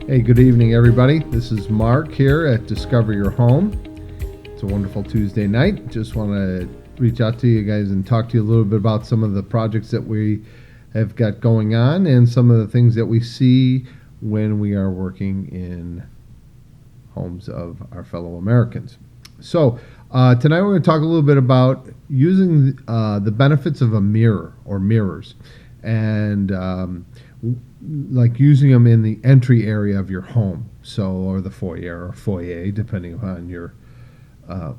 Hey, good evening, everybody. This is Mark here at Discover Your Home. It's a wonderful Tuesday night. Just want to reach out to you guys and talk to you a little bit about some of the projects that we have got going on and some of the things that we see when we are working in homes of our fellow Americans. So, tonight we're going to talk a little bit about using the benefits of a mirror or mirrors, and like using them in the entry area of your home, or the foyer, depending upon your how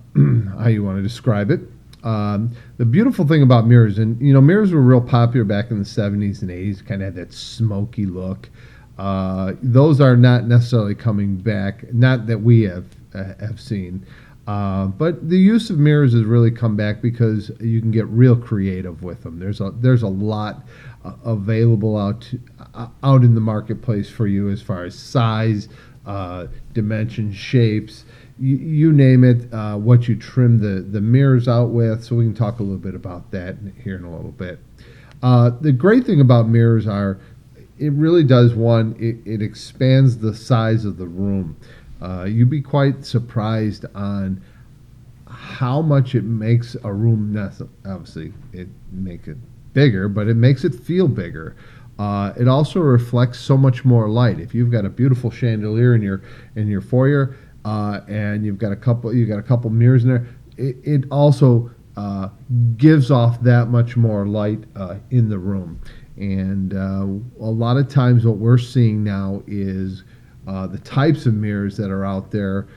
you want to describe it. The beautiful thing about mirrors, and mirrors were real popular back in the 70s and 80s, kind of had that smoky look. Those are not necessarily coming back, not that we have seen. But the use of mirrors has really come back because you can get real creative with them. There's a lot available out in the marketplace for you as far as size, dimensions, shapes, you name it. What you trim the mirrors out with. So we can talk a little bit about that here in a little bit. The great thing about mirrors are it really does it expands the size of the room. You'd be quite surprised on how much it makes a room. Obviously, it makes it bigger, but it makes it feel bigger. It also reflects so much more light. If you've got a beautiful chandelier in your foyer, and you've got a couple mirrors in there, it also gives off that much more light in the room. And a lot of times, what we're seeing now is the types of mirrors that are out there,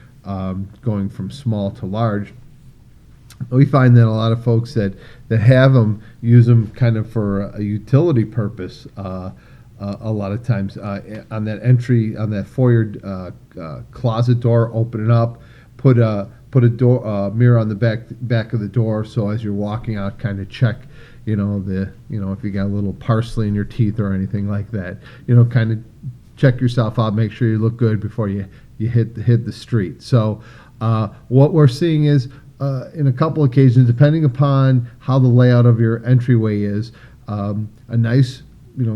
going from small to large. We find that a lot of folks that have them use them kind of for a utility purpose. A lot of times on that foyer closet door, open it up, put a mirror on the back of the door, so as you're walking out, kind of check, if you got a little parsley in your teeth or anything like that, kind of check yourself out, make sure you look good before you hit the street. So what we're seeing is, in a couple occasions, depending upon how the layout of your entryway is, a nice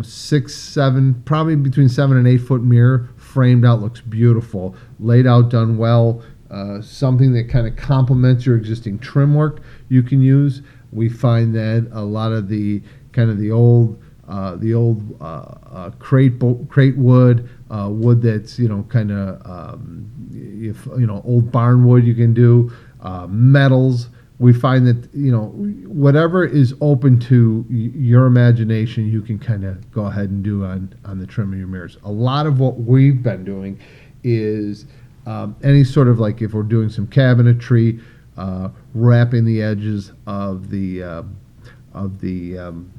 6, 7, probably between 7 and 8 foot mirror framed out, looks beautiful, laid out, done well. Something that kind of complements your existing trim work you can use. We find that a lot of the old crate wood, wood that's old barn wood you can do, metals. We find that whatever is open to your imagination, you can kind of go ahead and do on the trim of your mirrors. A lot of what we've been doing is any sort of, like, if we're doing some cabinetry, wrapping the edges of the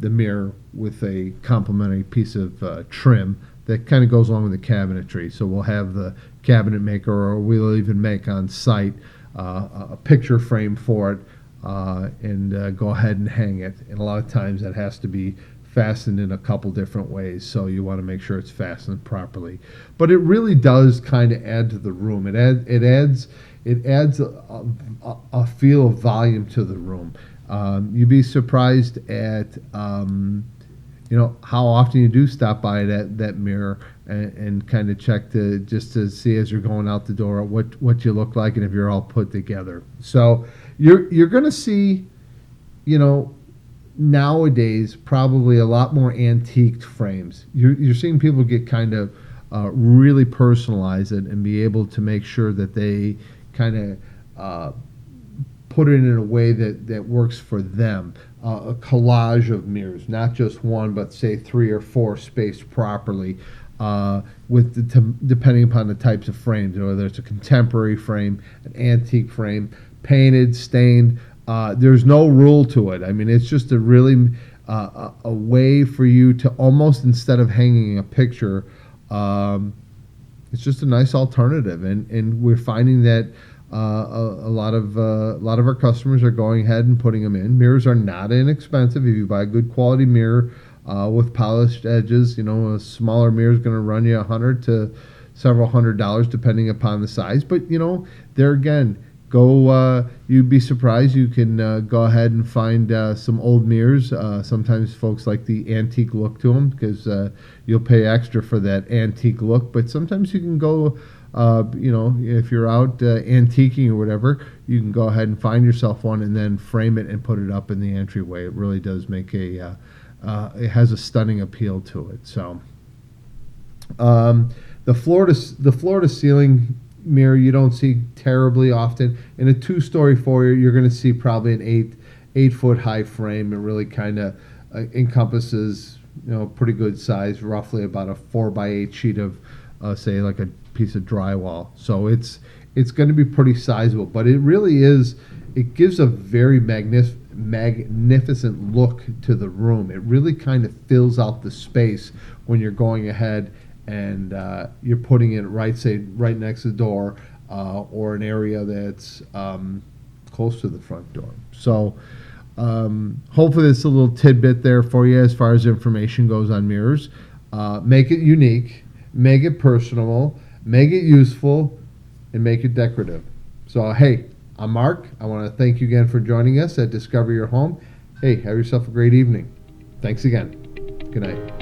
mirror with a complementary piece of trim that kind of goes along with the cabinetry. So we'll have the cabinet maker, or we'll even make on site a picture frame for it, and go ahead and hang it. And a lot of times that has to be fastened in a couple different ways, so you want to make sure it's fastened properly. But it really does kind of add to the room. It adds a feel of volume to the room. You'd be surprised at how often you do stop by that mirror and kind of check just to see, as you're going out the door, what you look like and if you're all put together. So you're going to see, nowadays probably a lot more antiqued frames. You're seeing people get kind of really personalize it and be able to make sure that they kind of put it in a way that works for them. A collage of mirrors, not just one, but say 3 or 4 spaced properly, depending upon the types of frames, whether it's a contemporary frame, an antique frame, painted, stained. There's no rule to it. I mean, it's just a really a way for you to almost, instead of hanging a picture, it's just a nice alternative. And we're finding that a lot of our customers are going ahead and putting them in. Mirrors are not inexpensive. If you buy a good quality mirror with polished edges, a smaller mirror is going to run you $100 to several $100, depending upon the size. But there again, go. You'd be surprised. You can go ahead and find some old mirrors. Sometimes folks like the antique look to them because you'll pay extra for that antique look. But sometimes you can go. If you're out antiquing or whatever, you can go ahead and find yourself one and then frame it and put it up in the entryway. It really does make it has a stunning appeal to it. So the floor to ceiling mirror you don't see terribly often. In a 2-story foyer, you're going to see probably an 8 foot high frame. It really kind of encompasses pretty good size, roughly about a 4x8 sheet of say like a piece of drywall. So it's going to be pretty sizable, but it really is. It gives a very magnificent look to the room. It really kind of fills out the space when you're going ahead and you're putting it right next to the door or an area that's close to the front door. So hopefully it's a little tidbit there for you as far as information goes on mirrors. Make it unique, make it personable, make it useful, and make it decorative. So hey, I'm Mark. I want to thank you again for joining us at Discover Your Home. Hey, have yourself a great evening. Thanks again. Good night.